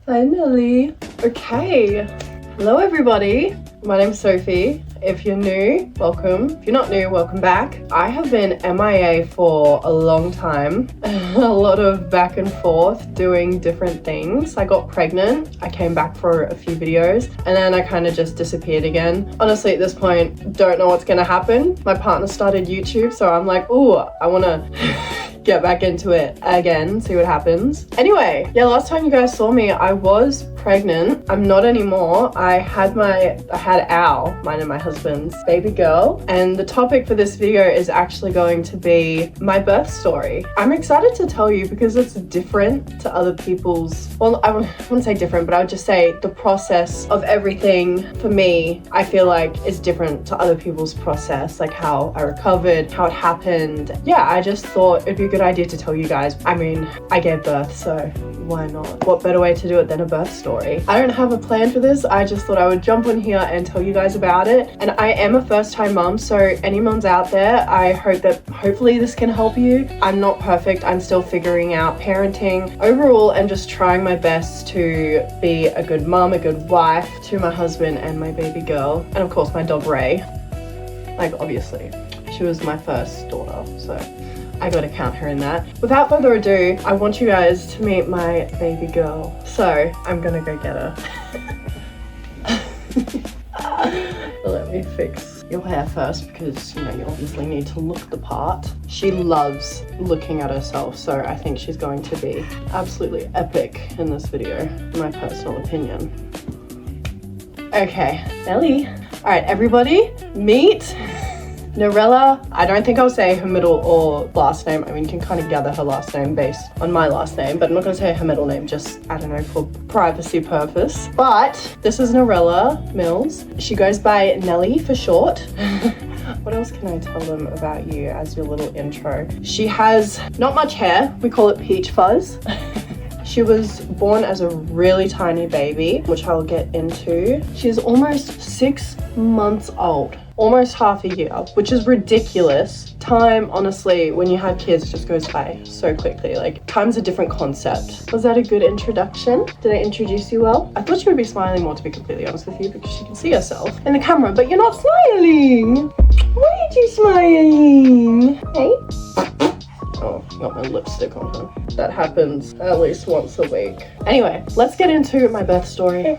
Finally. Okay. Hello everybody. My name's Sophie. If you're new, welcome. If you're not new, welcome back. I have been MIA for a long time. A lot of back and forth doing different things. I got pregnant. I came back for a few videos and then I kind of just disappeared again. Honestly, at this point, don't know what's gonna happen. My partner started YouTube, so I'm like, ooh, I wanna get back into it again, see what happens. Anyway, yeah, last time you guys saw me, I was pregnant. I'm not anymore. I had Al, mine and my husband's baby girl, and the topic for this video is actually going to be my birth story. I'm excited to tell you because it's different to other people's, well, I wouldn't say different, but I would just say the process of everything for me, I feel like is different to other people's process, like how I recovered, how it happened. Yeah, I just thought it'd be a good idea to tell you guys. I mean, I gave birth, so why not? What better way to do it than a birth story? I don't have a plan for this. I just thought I would jump on here and tell you guys about it. And I am a first-time mom, so any moms out there, I hope that hopefully this can help you. I'm not perfect. I'm still figuring out parenting overall and just trying my best to be a good mom, a good wife to my husband and my baby girl. And of course, my dog Ray. Like, obviously, she was my first daughter, so I gotta count her in that. Without further ado, I want you guys to meet my baby girl. So I'm gonna go get her. Let me fix your hair first because, you know, you obviously need to look the part. She loves looking at herself, so I think she's going to be absolutely epic in this video, in my personal opinion. Okay, Ellie. All right, everybody, meet Nurella. I don't think I'll say her middle or last name. I mean, you can kind of gather her last name based on my last name, but I'm not gonna say her middle name, just, I don't know, for privacy purpose. But this is Nurella Mills. She goes by Nelly for short. What else can I tell them about you as your little intro? She has not much hair. We call it peach fuzz. She was born as a really tiny baby, which I'll get into. She's almost 6 months old. Almost half a year, which is ridiculous. Time, honestly, when you have kids, just goes by so quickly. Like, time's a different concept. Was that a good introduction? Did I introduce you well? I thought you would be smiling more, to be completely honest with you, because she can see herself in the camera, but you're not smiling. Why aren't you smiling? Hey? Oh, got my lipstick on her. That happens at least once a week. Anyway, let's get into my birth story.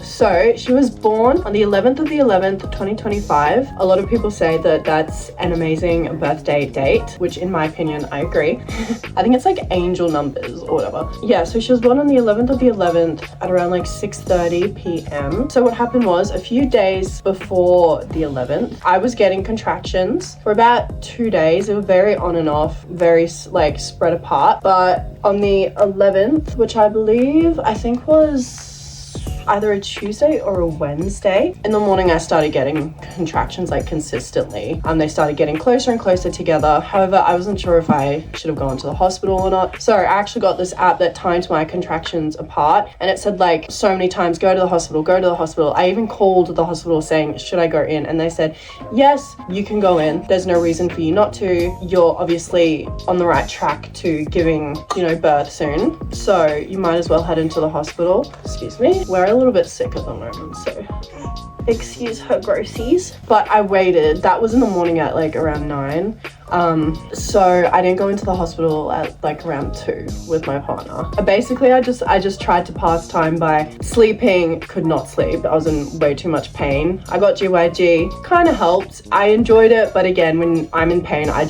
So, she was born on the 11th of the 11th, 2025. A lot of people say that that's an amazing birthday date, which in my opinion, I agree. I think it's like angel numbers or whatever. Yeah, so she was born on the 11th of the 11th at around like 6:30 p.m. So what happened was a few days before the 11th, I was getting contractions for about 2 days. They were very on and off, very like spread apart, but on the 11th, which I think was either a Tuesday or a Wednesday, in the morning I started getting contractions like consistently. They started getting closer and closer together. However, I wasn't sure if I should have gone to the hospital or not. So I actually got this app that timed my contractions apart, and it said like so many times, go to the hospital, go to the hospital. I even called the hospital saying, should I go in? And they said, yes, you can go in. There's no reason for you not to. You're obviously on the right track to giving, you know, birth soon. So you might as well head into the hospital. Excuse me. We're a little bit sick at the moment, so excuse her grossies. But I waited. That was in the morning at like around 9. So I didn't go into the hospital at like around 2 with my partner. Basically, I just tried to pass time by sleeping. Could not sleep. I was in way too much pain. I got GYG, kind of helped. I enjoyed it, but again, when I'm in pain, I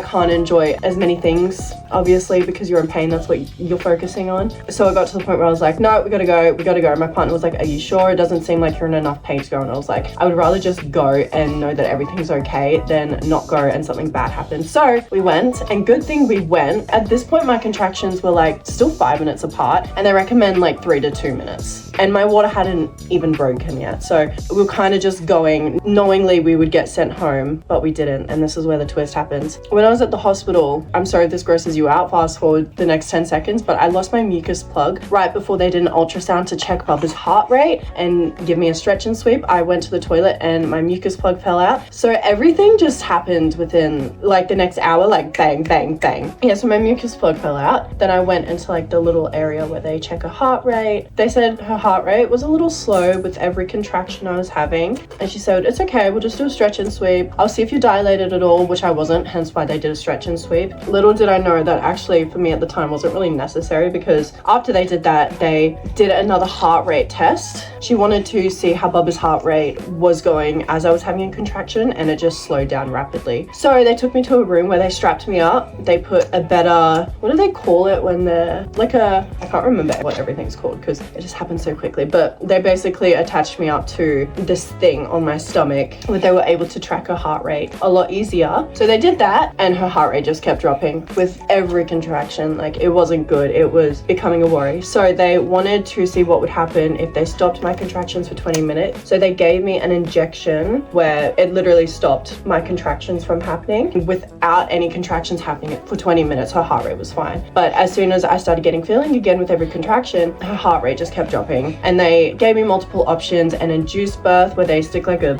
can't enjoy as many things, obviously, because you're in pain. That's what you're focusing on. So I got to the point where I was like, no, we gotta go. My partner was like, are you sure? It doesn't seem like you're in enough pain to go. And I was like, I would rather just go and know that everything's okay than not go and something bad happens. So we went, and good thing we went. At this point, my contractions were like still 5 minutes apart, and they recommend like 3 to 2 minutes. And my water hadn't even broken yet. So we were kind of just going, knowingly we would get sent home, but we didn't. And this is where the twist happens. When I was at the hospital, I'm sorry if this grosses you out, fast forward the next 10 seconds, but I lost my mucus plug right before they did an ultrasound to check Bubba's heart rate and give me a stretch and sweep. I went to the toilet and my mucus plug fell out. So everything just happened within like like the next hour, like bang, bang, bang. Yeah, so my mucus plug fell out. Then I went into like the little area where they check her heart rate. They said her heart rate was a little slow with every contraction I was having. And she said, it's okay, we'll just do a stretch and sweep. I'll see if you're dilated at all, which I wasn't, hence why they did a stretch and sweep. Little did I know that actually for me at the time wasn't really necessary, because after they did that, they did another heart rate test. She wanted to see how Bubba's heart rate was going as I was having a contraction, and it just slowed down rapidly. So they took me to a room where they strapped me up. They put a better, what do they call it when they're like a, I can't remember what everything's called because it just happened so quickly, but they basically attached me up to this thing on my stomach where they were able to track her heart rate a lot easier. So they did that, and her heart rate just kept dropping with every contraction. Like, it wasn't good. It was becoming a worry. So they wanted to see what would happen if they stopped my contractions for 20 minutes. So they gave me an injection where it literally stopped my contractions from happening. Without any contractions happening for 20 minutes, her heart rate was fine. But as soon as I started getting feeling again with every contraction, her heart rate just kept dropping. And they gave me multiple options: an induced birth where they stick like a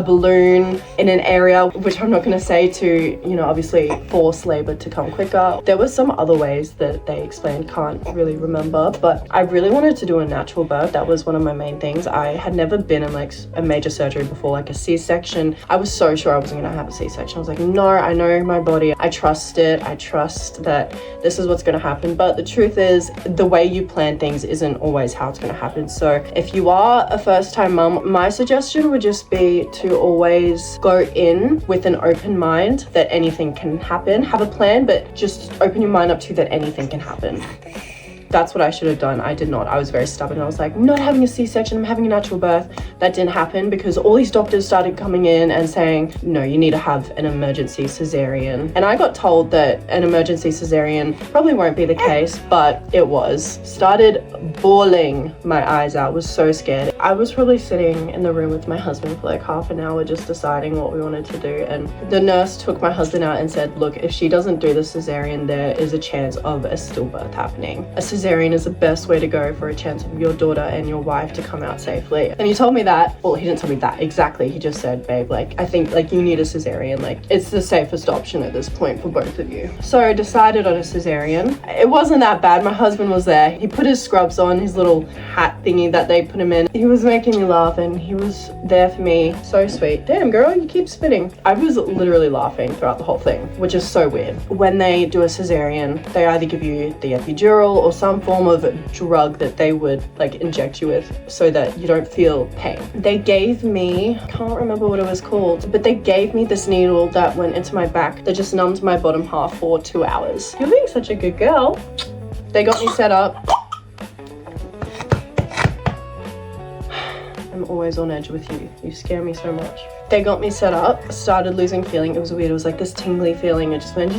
balloon in an area, which I'm not going to say, to, you know, obviously force labor to come quicker. There were some other ways that they explained, can't really remember, but I really wanted to do a natural birth. That was one of my main things. I had never been in like a major surgery before, like a C-section. I was so sure I wasn't going to have a C-section. I was like, no, I know my body. I trust it. I trust that this is what's going to happen. But the truth is, the way you plan things isn't always how it's going to happen. So if you are a first-time mum, my suggestion would just be to always go in with an open mind that anything can happen. Have a plan, but just open your mind up to that anything can happen. That's what I should have done. I did not. I was very stubborn. I was like, I'm not having a C-section, I'm having a natural birth. That didn't happen because all these doctors started coming in and saying, no, you need to have an emergency cesarean. And I got told that an emergency cesarean probably won't be the case, but it was. Started bawling my eyes out, was so scared. I was probably sitting in the room with my husband for like half an hour just deciding what we wanted to do. And the nurse took my husband out and said, look, if she doesn't do the cesarean, there is a chance of a stillbirth happening. A cesarean is the best way to go for a chance of your daughter and your wife to come out safely. And he told me that, well, he didn't tell me that exactly. He just said, babe, like, I think like you need a cesarean. Like, it's the safest option at this point for both of you. So I decided on a cesarean. It wasn't that bad. My husband was there. He put his scrubs on, his little hat thingy that they put him in. He was making me laugh and he was there for me. So sweet. Damn, girl, you keep spitting. I was literally laughing throughout the whole thing, which is so weird. When they do a cesarean, they either give you the epidural or some form of drug that they would like inject you with so that you don't feel pain. They gave me, I can't remember what it was called, but they gave me this needle that went into my back that just numbed my bottom half for 2 hours. You're being such a good girl. They got me set up. I'm always on edge with you. You scare me so much. They got me set up, started losing feeling. It was weird. It was like this tingly feeling. It just went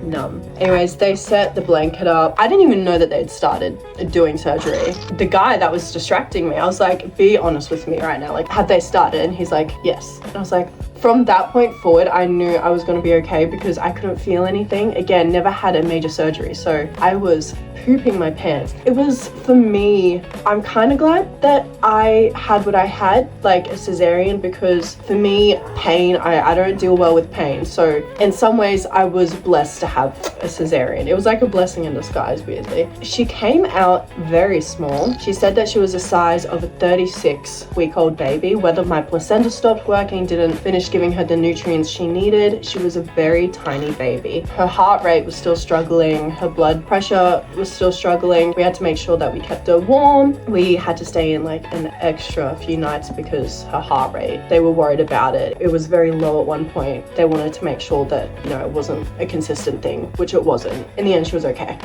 numb. Anyways, they set the blanket up. I didn't even know that they'd started doing surgery. The guy that was distracting me, I was like, be honest with me right now. Like, had they started? And he's like, yes. And I was like, from that point forward, I knew I was going to be okay because I couldn't feel anything. Again, never had a major surgery, so I was pooping my pants. It was, for me, I'm kind of glad that I had what I had, like a cesarean, because for me, pain, I don't deal well with pain. So in some ways, I was blessed to have a cesarean. It was like a blessing in disguise, weirdly. She came out very small. She said that she was the size of a 36-week-old baby. Whether my placenta stopped working, didn't finish giving her the nutrients she needed, she was a very tiny baby. Her heart rate was still struggling. Her blood pressure was still struggling. We had to make sure that we kept her warm. We had to stay in like an extra few nights because her heart rate, they were worried about it. It was very low at one point. They wanted to make sure that, you know, it wasn't a consistent thing, which it wasn't. In the end, she was okay.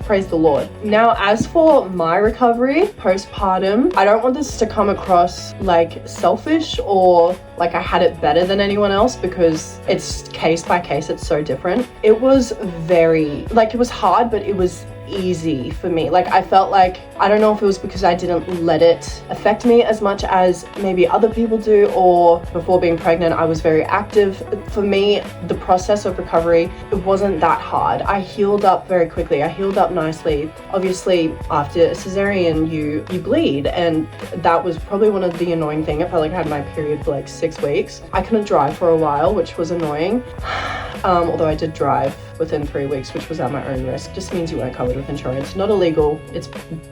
Praise the Lord. Now, as for my recovery postpartum, I don't want this to come across like selfish or like I had it better than anyone else, because it's case by case, it's so different. It was very, like, it was hard, but it was easy for me. Like, I felt like, I don't know if it was because I didn't let it affect me as much as maybe other people do, or before being pregnant I was very active. For me, the process of recovery, it wasn't that hard. I healed up very quickly. I healed up nicely. Obviously after a cesarean you bleed, and that was probably one of the annoying things. I felt like I had my period for like 6 weeks. I couldn't drive for a while, which was annoying. Although I did drive within 3 weeks, which was at my own risk. Just means you weren't covered with insurance. Not illegal, it's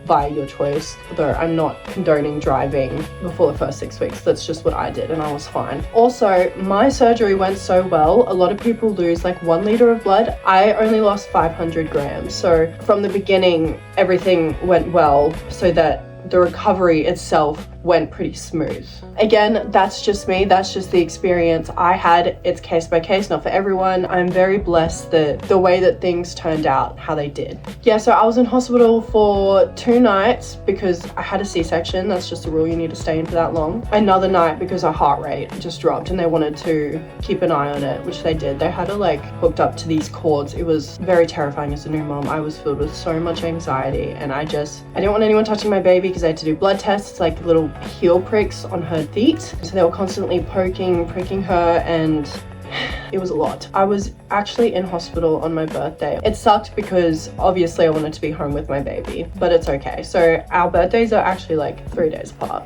via your choice. Although I'm not condoning driving before the first 6 weeks. That's just what I did and I was fine. Also, my surgery went so well. A lot of people lose like 1 liter of blood. I only lost 500 grams. So from the beginning, everything went well, so that the recovery itself went pretty smooth. Again, that's just me, that's just the experience I had. It's case by case, not for everyone. I'm very blessed that the way that things turned out, how they did. Yeah, so I was in hospital for 2 nights because I had a C-section. That's just a rule, you need to stay in for that long. Another night because our heart rate just dropped and they wanted to keep an eye on it, which they did. They had it like hooked up to these cords. It was very terrifying as a new mom. I was filled with so much anxiety, and I didn't want anyone touching my baby because I had to do blood tests, like little heel pricks on her feet. So they were constantly pricking her, and it was a lot. I was actually in hospital on my birthday. It sucked because obviously I wanted to be home with my baby, but it's okay. So our birthdays are actually like 3 days apart.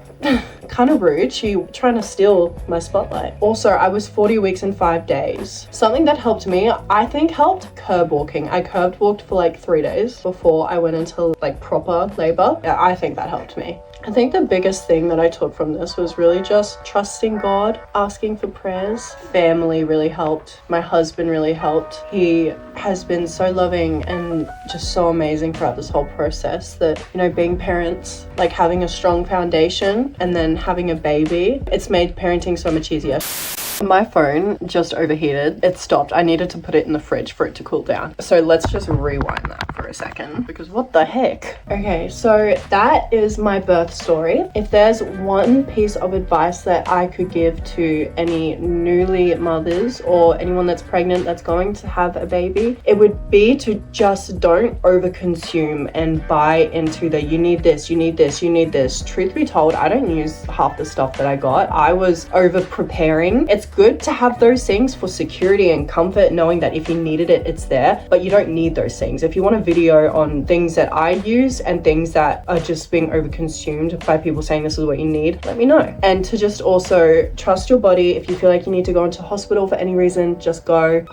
Kind of rude, she trying to steal my spotlight. Also, I was 40 weeks and 5 days. Something that helped me, I think helped, curb walking. I curb walked for like 3 days before I went into like proper labor. Yeah, I think that helped me. I think the biggest thing that I took from this was really just trusting God, asking for prayers. Family really helped. My husband really helped. He has been so loving and just so amazing throughout this whole process that, you know, being parents, like having a strong foundation and then having a baby, it's made parenting so much easier. My phone just overheated. It stopped. I needed to put it in the fridge for it to cool down. So let's just rewind that for a second, because what the heck? Okay, so that is my birth story. If there's one piece of advice that I could give to any newly mothers or anyone that's pregnant that's going to have a baby, it would be to just don't overconsume and buy into the you need this, you need this, you need this. Truth be told, I don't use half the stuff that I got. I was over preparing. It's good to have those things for security and comfort, knowing that if you needed it, it's there, but you don't need those things. If you want a video on things that I use and things that are just being overconsumed by people saying this is what you need, let me know. And to just also trust your body. If you feel like you need to go into hospital for any reason, just go.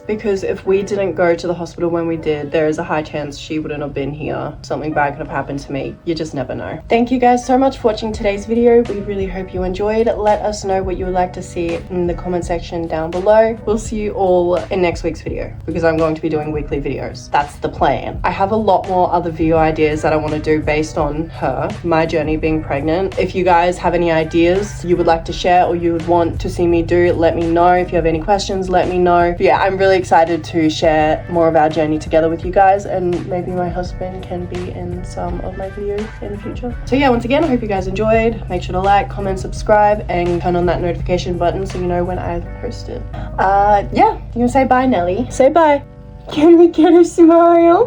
Because if we didn't go to the hospital when we did, there is a high chance she wouldn't have been here. Something bad could have happened to me. You just never know. Thank you guys so much for watching today's video. We really hope you enjoyed. Let us know what you would like to see in the comment section down below. We'll see you all in next week's video, because I'm going to be doing weekly videos. That's the plan. I have a lot more other video ideas that I want to do based on her, my journey being pregnant. If you guys have any ideas you would like to share or you would want to see me do, let me know. If you have any questions, let me know. But yeah, I'm really excited to share more of our journey together with you guys, and maybe my husband can be in some of my videos in the future. So yeah, once again, I hope you guys enjoyed. Make sure to like, comment, subscribe, and turn on that notification button so you know when I post it. Yeah, you gonna say bye, Nelly? Say bye. Can we get a smile?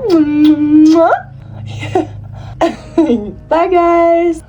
Bye guys.